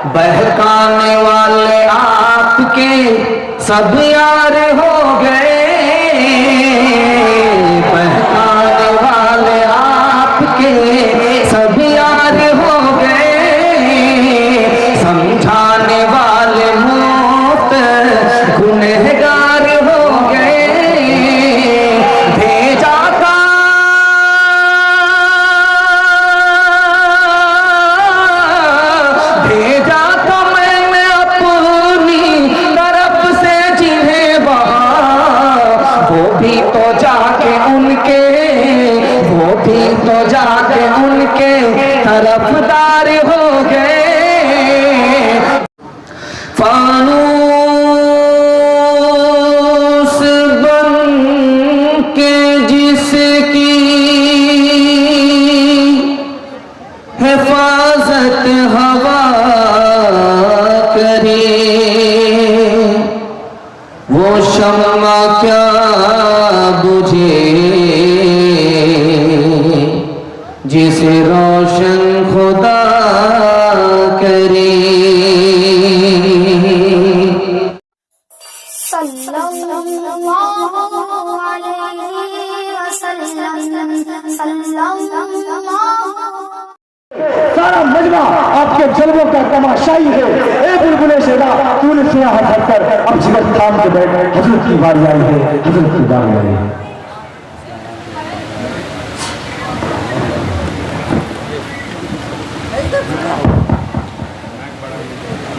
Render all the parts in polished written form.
बहकाने वाले आपके सब यार हो गए, बहकाने वाले आपके सब यार हो गए, समझाने वाले मुफ्त गुनहगार हो गए। भेजा तो मैंने अपनी तरफ से जिन्हें वहाँ, वो भी तो जाके उनके तरफदार हो गए। फानूस बन के जिसकी हिफाजत हवा करे, वो शम्मा क्या बुझे जिसे रोशन खुदा करे। सल्लल्लाहु अलैहि वसल्लम, सारा मजमा आपके जलवों का तमाशाई है। ए बुलबुले शेदा तूने सुना है धरकर, अब जिगर थाम के बैठ, हुजूर की बारी आई है, हुजूर की बारी आई है।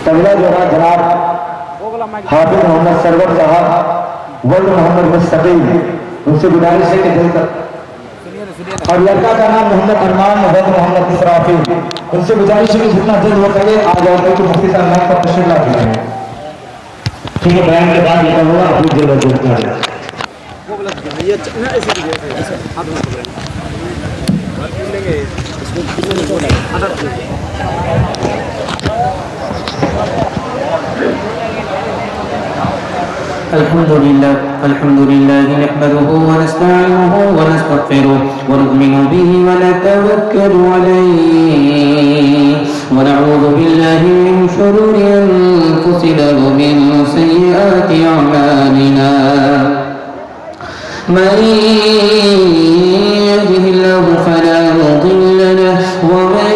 तबला जो है जनाब हाफिज मोहम्मद सरवर साहब वल्द मोहम्मद मुस्तकीम, उनसे गुजारिश है कि दिल तक, और लड़का का नाम मोहम्मद अरमान वल्द मोहम्मद इसराफिल, उनसे गुजारिश है कि जितना जल्द हो सके आ जाओ, क्योंकि मुफ्ती साहब नाम पर तशरीफ ला दिए हैं। ठीक है, बयान के बाद लिखा हुआ अपनी जगह जल्द कर अल्हम्दुलिल्लाह नहमदुहु व नस्तईनुहु व नस्तगफिरुह व नु'मिनु बिही व नतवक्कलु अलैहि व नऊज़ु बिल्लाहि मिन शुरूरि अनफुसिना व मिन सय्यिआति अअमालिना। मन यहदिहिल्लाहु फला मुदिल्ल लहु व मन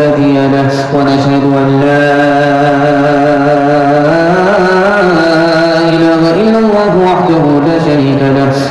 हादिय लहु व नशहदु अन ला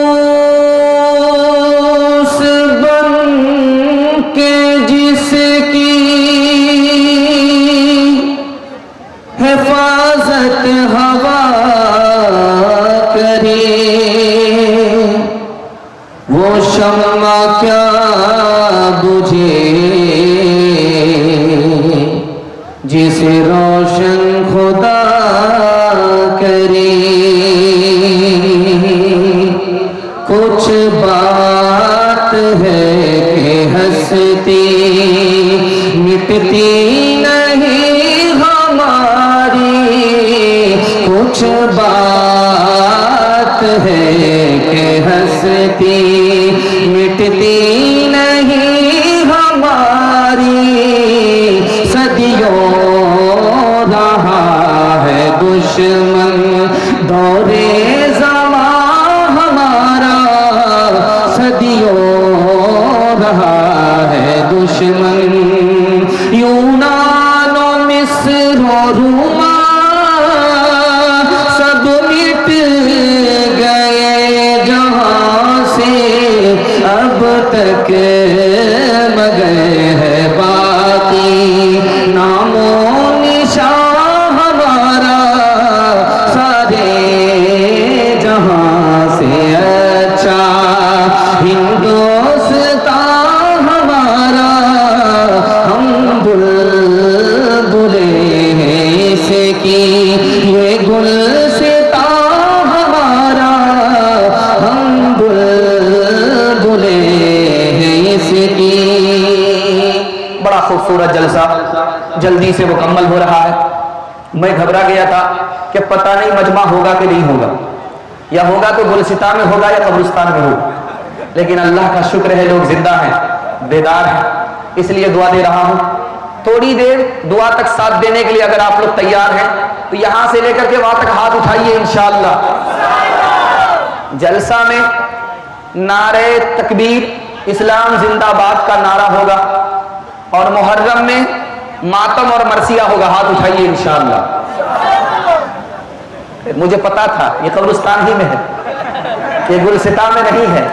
फानूस बन के जिसकी हिफाजत हवा करे, वो शम्मा क्या बुझे जिसे रोशन खुदा करे। कुछ बात है कि हंसती मिटती नहीं हमारी, कुछ बात है कि हंसती मिटती नहीं हमारी। सदियों रहा है दुश्मन दौरे ज़मां हमारा, सदियों रहा है दुश्मन। यूनान और मिस्र और रूमा सब मिट गए जहां से, अब तक मगर है बाकी नामो निशान हमारा सारे जहां से अच्छा। हिंदुस्तान हमारा हम बुलबुले हैं इसकी, ये गुलसिता हमारा हम बुलबुले हैं इसकी। बड़ा खूबसूरत जलसा जल्दी से मुकम्मल हो रहा है। मैं घबरा गया था कि पता नहीं मजमा होगा कि नहीं होगा, या होगा तो गुलसिता में होगा या कब्रिस्तान में होगा, लेकिन अल्लाह का शुक्र है लोग जिंदा हैं, बेदार हैं, इसलिए दुआ दे रहा हूं। थोड़ी देर दुआ तक साथ देने के लिए अगर आप लोग तैयार हैं तो यहां से लेकर के वहां तक हाथ उठाइए इंशाअल्लाह। जलसा में नारे तकबीर इस्लाम जिंदाबाद का नारा होगा और मुहर्रम में मातम और मरसिया होगा। हाथ उठाइए इंशाअल्लाह। मुझे पता था ये कब्रिस्तान ही में है, ये गुलसिता में नहीं है।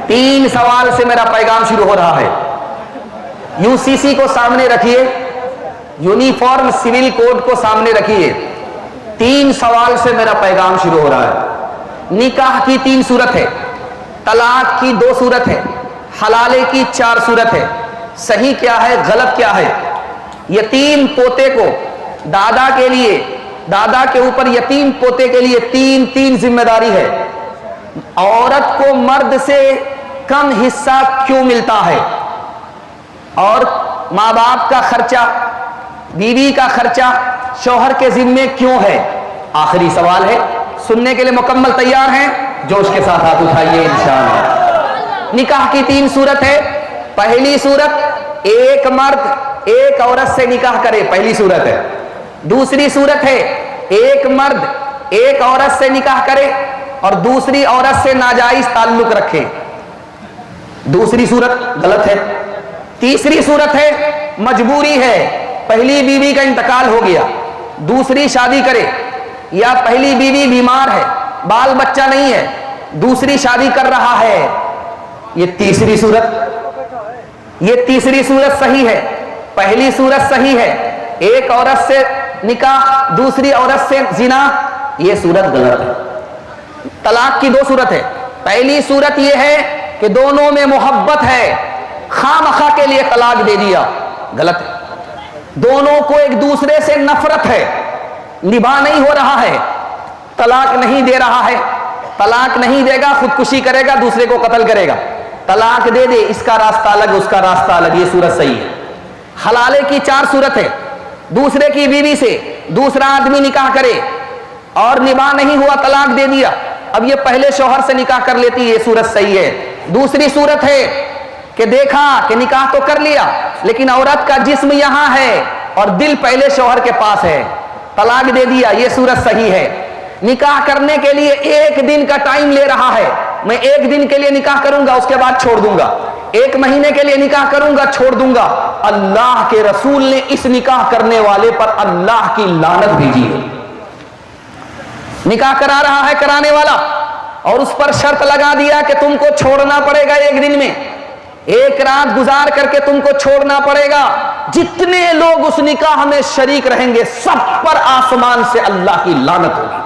3 सवाल से मेरा पैगाम शुरू हो रहा है। यूसीसी को सामने रखिए, यूनिफॉर्म सिविल कोड को सामने रखिए। 3 सवाल से मेरा पैगाम शुरू हो रहा है। निकाह की 3 सूरत है, तलाक की 2 सूरत है, हलाले की 4 सूरत है। सही क्या है, गलत क्या है? यतीम पोते को दादा के लिए, दादा के ऊपर यतीम पोते के लिए 3 जिम्मेदारी है। औरत को मर्द से कम हिस्सा क्यों मिलता है? और माँ बाप का खर्चा, बीवी का खर्चा शौहर के जिम्मे क्यों है? आखिरी सवाल है। सुनने के लिए मुकम्मल तैयार हैं? जोश के साथ हाथ उठाइए इंशाअल्लाह। निकाह की 3 सूरत है। पहली सूरत, एक मर्द एक औरत से निकाह करे, पहली सूरत है। दूसरी सूरत है, एक मर्द एक औरत से निकाह करे और दूसरी औरत से नाजायज ताल्लुक रखे, दूसरी सूरत गलत है। तीसरी सूरत है, मजबूरी है, पहली बीवी का इंतकाल हो गया, दूसरी शादी करे, या पहली बीवी बीमार है, बाल बच्चा नहीं है, दूसरी शादी कर रहा है, ये तीसरी सूरत। ये तीसरी सूरत सही है, पहली सूरत सही है, एक औरत से निकाह दूसरी औरत से जिना, ये सूरत गलत है। तलाक की 2 सूरत है। पहली सूरत ये है कि दोनों में मोहब्बत है, खामखा के लिए तलाक दे दिया, गलत है। दोनों को एक दूसरे से नफरत है, निभा नहीं हो रहा है, तलाक नहीं दे रहा है, तलाक नहीं देगा खुदकुशी करेगा, दूसरे को कत्ल करेगा, तलाक दे दे, इसका रास्ता अलग उसका रास्ता अलग, ये सूरत सही है। हलाले की 4 सूरत है। दूसरे की बीवी से दूसरा आदमी निकाह करे और निभा नहीं हुआ, तलाक दे दिया, अब ये पहले शौहर से निकाह कर लेती है, ये सूरत सही है। दूसरी सूरत है कि देखा कि निकाह तो कर लिया लेकिन औरत का जिस्म यहां है और दिल पहले शौहर के पास है, तलाक दे दिया, ये सूरत सही है। निकाह करने के लिए 1 दिन का टाइम ले रहा है, मैं 1 दिन के लिए निकाह करूंगा उसके बाद छोड़ दूंगा, 1 महीने के लिए निकाह करूंगा छोड़ दूंगा। अल्लाह के रसूल ने इस निकाह करने वाले पर अल्लाह की लानत भेजी है। निकाह करा रहा है कराने वाला और उस पर शर्त लगा दिया कि तुमको छोड़ना पड़ेगा 1 दिन में, 1 रात गुजार करके तुमको छोड़ना पड़ेगा। जितने लोग उस निकाह में शरीक रहेंगे सब पर आसमान से अल्लाह की लानत होगी।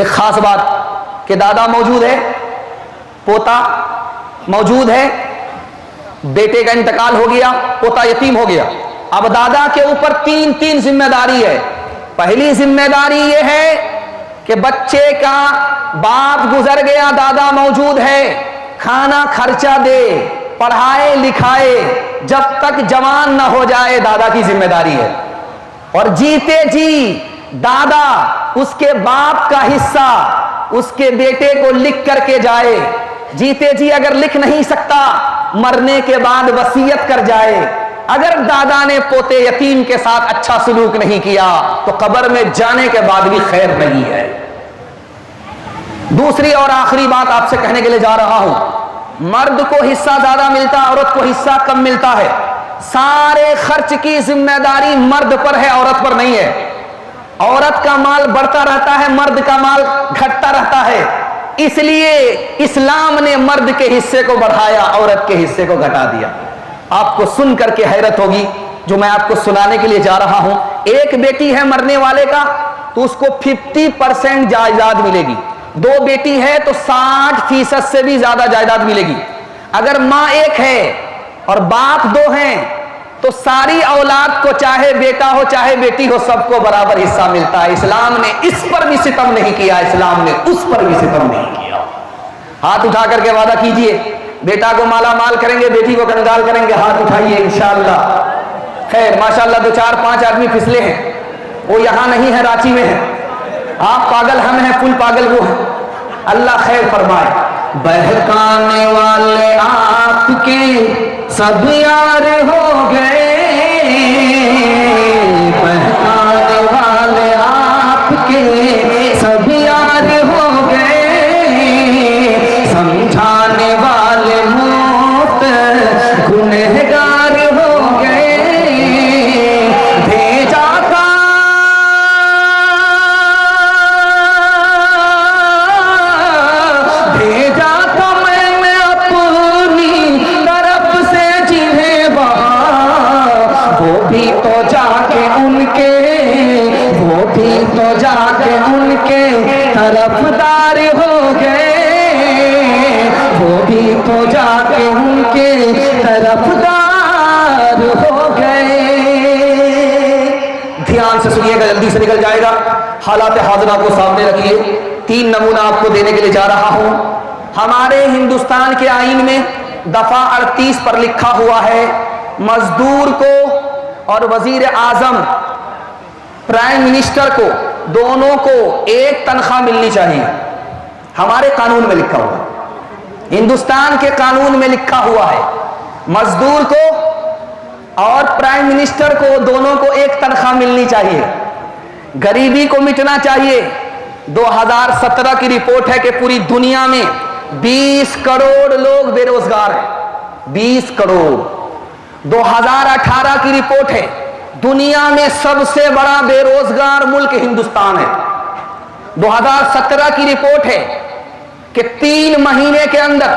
एक खास बात कि दादा मौजूद है, पोता मौजूद है, बेटे का इंतकाल हो गया, पोता यतीम हो गया, अब दादा के ऊपर 3 जिम्मेदारी है। पहली जिम्मेदारी यह है कि बच्चे का बाप गुजर गया, दादा मौजूद है, खाना खर्चा दे, पढ़ाए लिखाए, जब तक जवान ना हो जाए दादा की जिम्मेदारी है। और जीते जी दादा उसके बाप का हिस्सा उसके बेटे को लिख करके जाए, जीते जी अगर लिख नहीं सकता मरने के बाद वसीयत कर जाए। अगर दादा ने पोते यतीम के साथ अच्छा सलूक नहीं किया तो कब्र में जाने के बाद भी खैर नहीं है। दूसरी और आखिरी बात आपसे कहने के लिए जा रहा हूं, मर्द को हिस्सा ज्यादा मिलता है, औरत को हिस्सा कम मिलता है। सारे खर्च की जिम्मेदारी मर्द पर है, औरत पर नहीं है। औरत का माल बढ़ता रहता है, मर्द का माल घटता रहता है। इसलिए इस्लाम ने मर्द के हिस्से को बढ़ाया, औरत के हिस्से को घटा दिया। आपको सुन करके हैरत होगी जो मैं आपको सुनाने के लिए जा रहा हूं। एक बेटी है मरने वाले का तो उसको 50% जायदाद मिलेगी। 2 बेटी है तो 60% से भी ज्यादा जायदाद मिलेगी। अगर मां एक है और बाप 2 हैं तो सारी औलाद को, चाहे बेटा हो चाहे बेटी हो, सबको बराबर हिस्सा मिलता है। इस्लाम ने इस पर भी सितम नहीं किया, इस्लाम ने उस पर भी सितम नहीं किया। हाथ उठा करके वादा कीजिए, बेटा को माला माल करेंगे, बेटी को कंगाल करेंगे। हाथ उठाइए इंशाअल्लाह। खैर माशाअल्लाह 2 4 5 आदमी फिसले हैं, वो यहां नहीं है, रांची में है। आप पागल हम हैं, फुल पागल वो है। अल्लाह खैर फरमाए। बहकाने वाले आपके सब यार हो गए, बहकाने वाले आपके सब यार हो गए, समझाने वाले मौत गुनहगार हो गए। भेजा था मैंने अपनी तरफ से जिन्हें वहाँ, वो भी तो जाके उनके तरफदार हो गए, वो भी तो जाके उनके तरफदार हो गए। ध्यान से सुनिएगा, जल्दी से निकल जाएगा। हालात हाज़िरा को सामने रखिए। 3 नमूना आपको देने के लिए जा रहा हूं। हमारे हिंदुस्तान के आईन में दफा 38 पर लिखा हुआ है, मजदूर को और वजीर आजम, प्राइम मिनिस्टर को, दोनों को एक तनख्वाह मिलनी चाहिए। हमारे कानून में लिखा हुआ है, हिंदुस्तान के कानून में लिखा हुआ है, मजदूर को और प्राइम मिनिस्टर को, दोनों को एक तनख्वाह मिलनी चाहिए। गरीबी को मिटना चाहिए। 2017 की रिपोर्ट है कि पूरी दुनिया में 20 करोड़ लोग बेरोजगार हैं। 20 करोड़। 2018 की रिपोर्ट है, दुनिया में सबसे बड़ा बेरोजगार मुल्क हिंदुस्तान है। 2017 की रिपोर्ट है कि 3 महीने के अंदर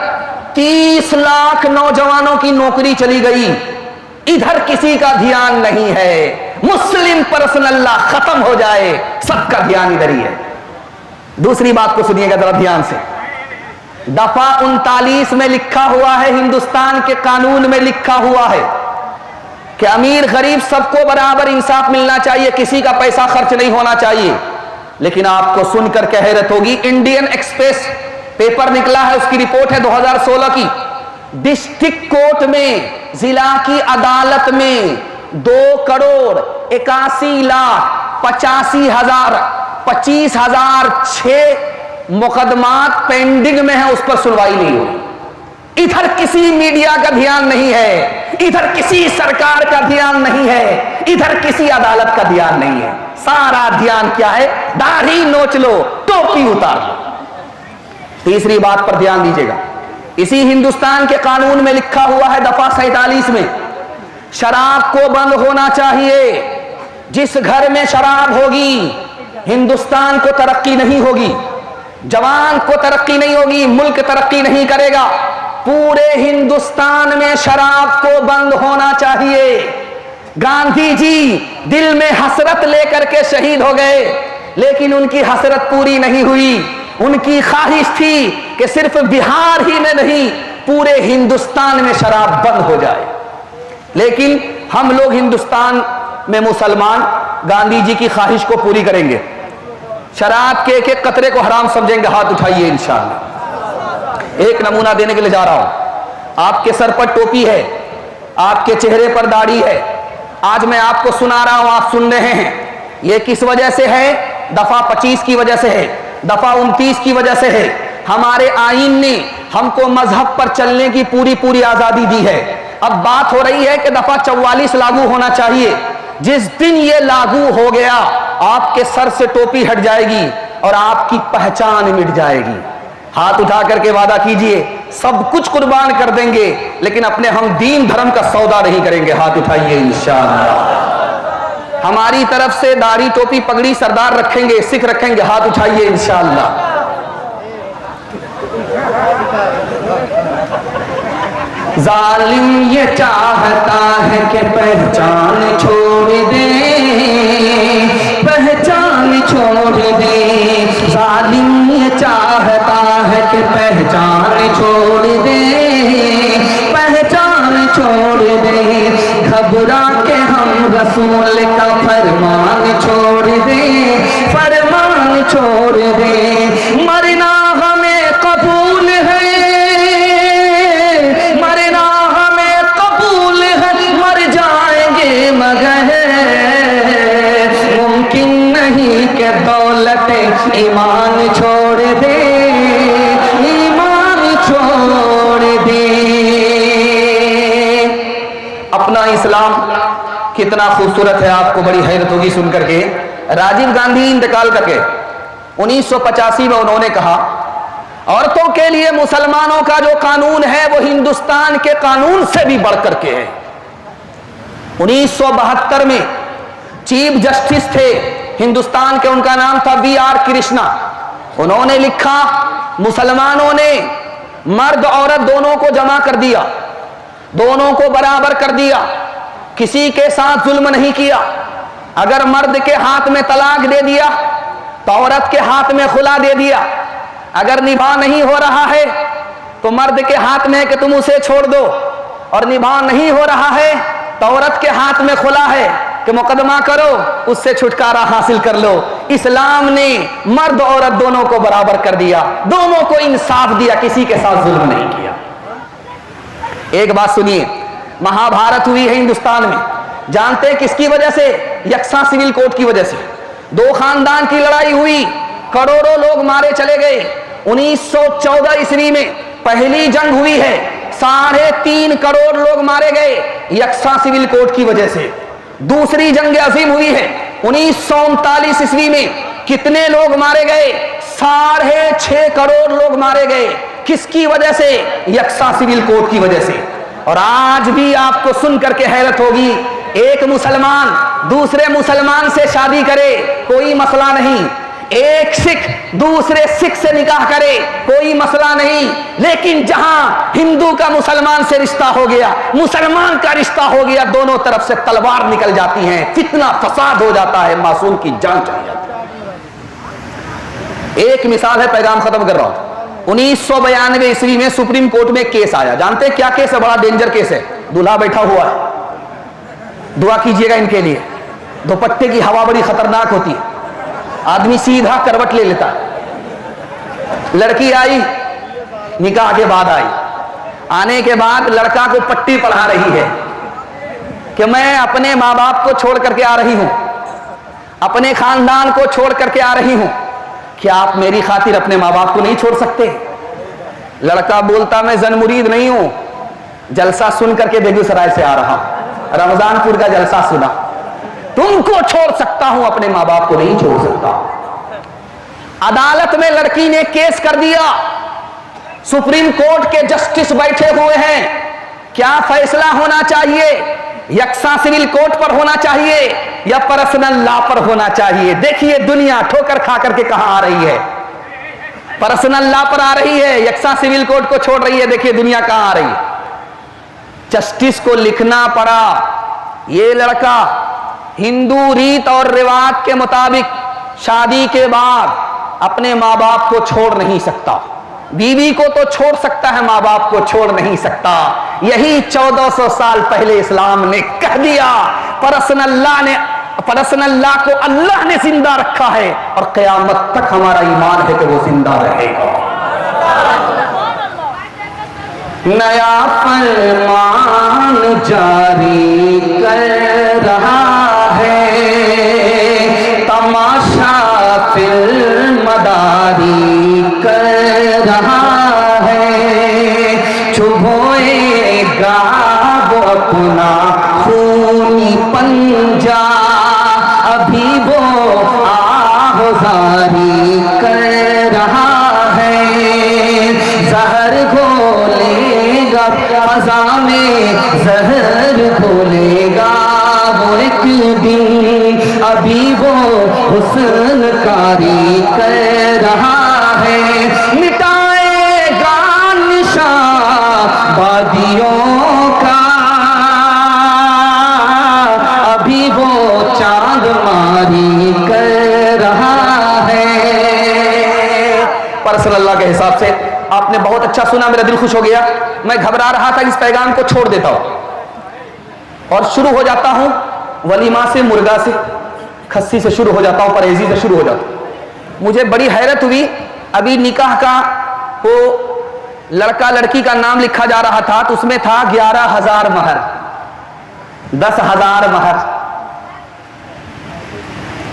30 लाख नौजवानों की नौकरी चली गई। इधर किसी का ध्यान नहीं है। मुस्लिम पर्सनल लॉ खत्म हो जाए, सबका ध्यान इधर ही है। दूसरी बात को सुनिएगा जरा ध्यान से। दफा 39 में लिखा हुआ है, हिंदुस्तान के कानून में लिखा हुआ है कि अमीर गरीब सबको बराबर इंसाफ मिलना चाहिए, किसी का पैसा खर्च नहीं होना चाहिए। लेकिन आपको सुनकर क्या हैरत होगी, इंडियन एक्सप्रेस पेपर निकला है, उसकी रिपोर्ट है 2016 की। डिस्ट्रिक्ट कोर्ट में, जिला की अदालत में 2,81,85,25,006 मुकदमात पेंडिंग में है, उस पर सुनवाई नहीं हुई। इधर किसी मीडिया का ध्यान नहीं है, इधर किसी सरकार का ध्यान नहीं है, इधर किसी अदालत का ध्यान नहीं है। सारा ध्यान क्या है, दाढ़ी नोच लो, टोपी उतार लो। तीसरी बात पर ध्यान दीजिएगा, इसी हिंदुस्तान के कानून में लिखा हुआ है दफा 47 में, शराब को बंद होना चाहिए। जिस घर में शराब होगी हिंदुस्तान को तरक्की नहीं होगी, जवान को तरक्की नहीं होगी, मुल्क तरक्की नहीं करेगा। पूरे हिंदुस्तान में शराब को बंद होना चाहिए। गांधी जी दिल में हसरत लेकर के शहीद हो गए, लेकिन उनकी हसरत पूरी नहीं हुई। उनकी ख्वाहिश थी कि सिर्फ बिहार ही में नहीं, पूरे हिंदुस्तान में शराब बंद हो जाए। लेकिन हम लोग हिंदुस्तान में मुसलमान गांधी जी की ख्वाहिश को पूरी करेंगे, शराब के एक एक कतरे को हराम समझेंगे। हाथ उठाइए इंशाअल्लाह। एक नमूना देने के लिए जा रहा हूं। आपके सर पर टोपी है, आपके चेहरे पर दाढ़ी है, आज मैं आपको सुना रहा हूं, आप सुन रहे हैं। यह किस वजह से है? दफा 25 की वजह से है, दफा 29 की वजह से है। हमारे आईन ने हमको मजहब पर चलने की पूरी आजादी दी है। अब बात हो रही है कि दफा 44 लागू होना चाहिए। जिस दिन ये लागू हो गया, आपके सर से टोपी हट जाएगी, और आपकी पहचान मिट जाएगी। हाथ उठा करके वादा कीजिए, सब कुछ कुर्बान कर देंगे लेकिन अपने हम दीन धर्म का सौदा नहीं करेंगे। हाथ उठाइए इंशाअल्लाह। हमारी तरफ से दाढ़ी टोपी पगड़ी सरदार रखेंगे, सिख रखेंगे। हाथ उठाइए इंशाअल्लाह। जालिम ये चाहता है कि पहचान छोड़ दे, पहचान छोड़ दे। जालिम ये चाहता है कि पहचान छोड़ दे, पहचान छोड़ दे। घबरा के हम रसूल का फरमान छोड़ दे, फरमान छोड़ दे। मरना हमें कबूल है, मुमकिन नहीं कि दौलत ईमान छोड़ दे, ईमान छोड़ दे। अपना इस्लाम कितना खूबसूरत है, आपको बड़ी हैरत होगी सुन करके। राजीव गांधी इंतकाल करके 1985 में उन्होंने कहा, औरतों के लिए मुसलमानों का जो कानून है वो हिंदुस्तान के कानून से भी बढ़ करके है। 1972 में चीफ जस्टिस थे हिंदुस्तान के, उनका नाम था VR कृष्णा। उन्होंने लिखा, मुसलमानों ने मर्द औरत दोनों को जमा कर दिया, दोनों को बराबर कर दिया, किसी के साथ जुल्म नहीं किया। अगर मर्द के हाथ में तलाक दे दिया तो औरत के हाथ में खुला दे दिया। अगर निभा नहीं हो रहा है तो मर्द के हाथ में कि तुम उसे छोड़ दो, और निभा नहीं हो रहा है तो औरत के हाथ में खुला है कि मुकदमा करो, उससे छुटकारा हासिल कर लो। इस्लाम ने मर्द औरत दोनों को बराबर कर दिया, दोनों को इंसाफ दिया, किसी के साथ जुल्म नहीं किया। एक बात सुनिए, महाभारत हुई है हिंदुस्तान में, जानते हैं किसकी वजह से? यक्सा सिविल कोड की वजह से। दो खानदान की लड़ाई हुई, करोड़ों लोग मारे चले गए। 1914 ईस्वी में पहली जंग हुई है, 3.5 करोड़ लोग मारे गए यक्सा सिविल कोड की वजह से। दूसरी जंग अजीम हुई है 1939 ईस्वी में, कितने लोग मारे गए? 6.5 करोड़ लोग मारे गए। किसकी वजह से? यक्सा सिविल कोड की वजह से। और आज भी आपको सुन करके हैरत होगी, एक मुसलमान दूसरे मुसलमान से शादी करे कोई मसला नहीं, एक सिख दूसरे सिख से निकाह करे कोई मसला नहीं, लेकिन जहां हिंदू का मुसलमान से रिश्ता हो गया, मुसलमान का रिश्ता हो गया, दोनों तरफ से तलवार निकल जाती है, फितना फसाद हो जाता है, मासूम की जान चली जाती है। एक मिसाल है, पैगाम खत्म कर रहा हूं। 1992 ईस्वी में सुप्रीम कोर्ट में केस आया। जानते हैं क्या केस है? बड़ा डेंजर केस है। दूल्हा बैठा हुआ है, दुआ कीजिएगा इनके लिए। दुपट्टे की हवा बड़ी खतरनाक होती है, आदमी सीधा करवट ले लेता है। लड़की आई, निकाह के बाद आई, आने के बाद लड़का को पट्टी पढ़ा रही है कि मैं अपने माँ बाप को छोड़ करके आ रही हूं, अपने खानदान को छोड़ करके आ रही हूं, क्या आप मेरी खातिर अपने माँ बाप को नहीं छोड़ सकते? लड़का बोलता, मैं जन मुरीद नहीं हूं, जलसा सुन करके बेगूसराय से आ रहा हूं, रमजानपुर का जलसा सुना, तुमको छोड़ सकता हूं, अपने माँ बाप को नहीं छोड़ सकता। अदालत में लड़की ने केस कर दिया, सुप्रीम कोर्ट के जस्टिस बैठे हुए हैं, क्या फैसला होना चाहिए? यक्सा सिविल कोर्ट पर होना चाहिए या पर्सनल लॉ पर होना चाहिए? देखिए दुनिया ठोकर खा करके कहां आ रही है, पर्सनल लॉ पर आ रही है, यक्सा सिविल कोर्ट को छोड़ रही है। देखिए दुनिया कहां आ रही है। जस्टिस को लिखना पड़ा, ये लड़का हिंदू रीत और रिवाज के मुताबिक शादी के बाद अपने माँ बाप को छोड़ नहीं सकता, बीवी को तो छोड़ सकता है, माँ बाप को छोड़ नहीं सकता। यही 1400 साल पहले इस्लाम ने कह दिया। पर्सनल लॉ को अल्लाह ने जिंदा रखा है और क़यामत तक हमारा ईमान है कि वो जिंदा रहेगा। नया फरमान जारी कर रहा है, तमाशा फिल्मदारी कर रहा है, चुभोएगा वो अपना खूनी पंजा, अभी वो आहोजारी सर खोलेगा, फज़ा में ज़हर खोलेगा। वो एक दिन अभी वो हुस्न कारी कर रहा है, मिटाएगा निशान वादियों का। अभी वो चांद मारी कर रहा है। पर सल्लल्लाहु के हिसाब से आपने बहुत अच्छा सुना, मेरा दिल खुश हो गया। मैं घबरा रहा था इस पैगाम को छोड़ देता हूं और शुरू हो जाता हूं वलीमा से, मुर्गा से, खस्सी से शुरू हो जाता हूं, परहेजी से शुरू हो जाता हूं। मुझे बड़ी हैरत हुई, अभी निकाह का वो लड़का लड़की का नाम लिखा जा रहा था तो उसमें था 11,000 महर, 10,000 महर,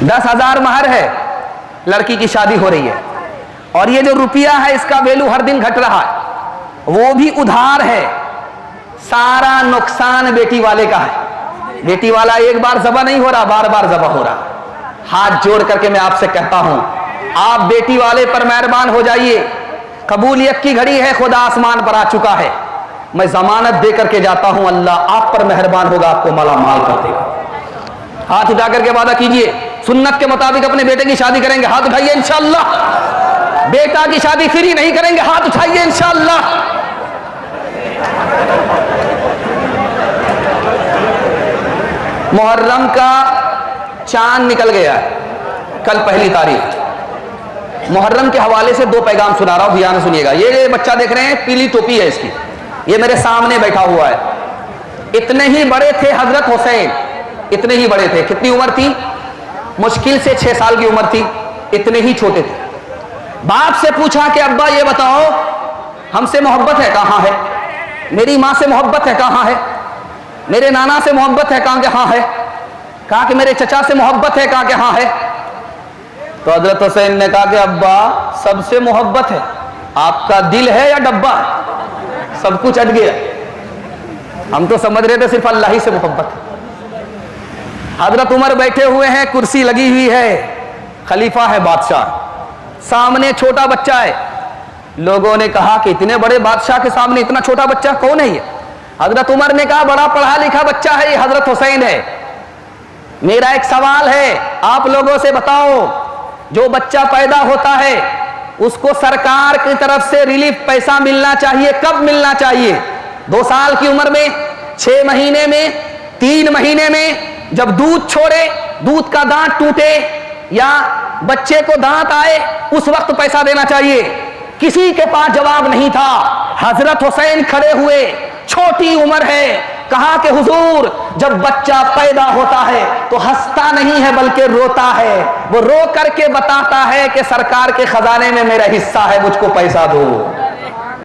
10,000 महर है, लड़की की शादी हो रही है। और ये जो रुपया है इसका वैल्यू हर दिन घट रहा है, वो भी उधार है। सारा नुकसान बेटी वाले का है। बेटी वाला एक बार ज़बा नहीं हो रहा, बार बार ज़बा हो रहा। हाथ जोड़ करके मैं आपसे कहता हूं, आप बेटी वाले पर मेहरबान हो जाइए। कबूलियत की घड़ी है, खुदा आसमान पर आ चुका है। मैं जमानत दे करके जाता हूं, अल्लाह आप पर मेहरबान होगा, आपको माला माल कर देगा। हाथ उठा करके वादा कीजिए, सुन्नत के मुताबिक अपने बेटे की शादी करेंगे। हाथ उठाइए इंशाअल्लाह। बेटा की शादी फ्री नहीं करेंगे, हाथ उठाइए इंशाअल्लाह। मुहर्रम का चांद निकल गया, कल पहली तारीख। मुहर्रम के हवाले से 2 पैगाम सुना रहा हूं, ध्यान से सुनिएगा। ये बच्चा देख रहे हैं, पीली टोपी है इसकी, ये मेरे सामने बैठा हुआ है। इतने ही बड़े थे हजरत हुसैन, इतने ही बड़े थे। कितनी उम्र थी? मुश्किल से 6 साल की उम्र थी, इतने ही छोटे थे। बाप से पूछा कि अब्बा ये बताओ, हमसे मोहब्बत है कहाँ है? मेरी माँ से मोहब्बत है कहाँ है? मेरे नाना से मोहब्बत है कहाँ के हाँ है? कहा कि मेरे चचा से मोहब्बत है कहाँ के हाँ है? तो हजरत हुसैन ने कहा कि अब्बा सबसे मोहब्बत है, आपका दिल है या डब्बा है? सब कुछ अट गया। हम तो समझ रहे थे सिर्फ अल्लाह ही से मोहब्बत है। हजरत उमर बैठे हुए हैं, कुर्सी लगी हुई है, खलीफा है बादशाह, सामने छोटा बच्चा है। लोगों ने कहा कि इतने बड़े बादशाह के सामने इतना छोटा बच्चा कौन है ये? हजरत उमर ने कहा बड़ा पढ़ा लिखा बच्चा है, ये हजरत हुसैन है। मेरा एक सवाल है, आप लोगों से बताओ, जो बच्चा पैदा होता है उसको सरकार की तरफ से रिलीफ पैसा मिलना चाहिए, कब मिलना चाहिए? 2 साल की उम्र में, 6 महीने में, 3 महीने में, जब दूध छोड़े, दूध का दांत टूटे या बच्चे को दांत आए, उस वक्त पैसा देना चाहिए। किसी के पास जवाब नहीं था। हजरत हुसैन खड़े हुए, छोटी उम्र है, कहा कि हुजूर जब बच्चा पैदा होता है तो हंसता नहीं है बल्कि रोता है। वो रो करके बताता है कि सरकार के खजाने में मेरा हिस्सा है, मुझको पैसा दो।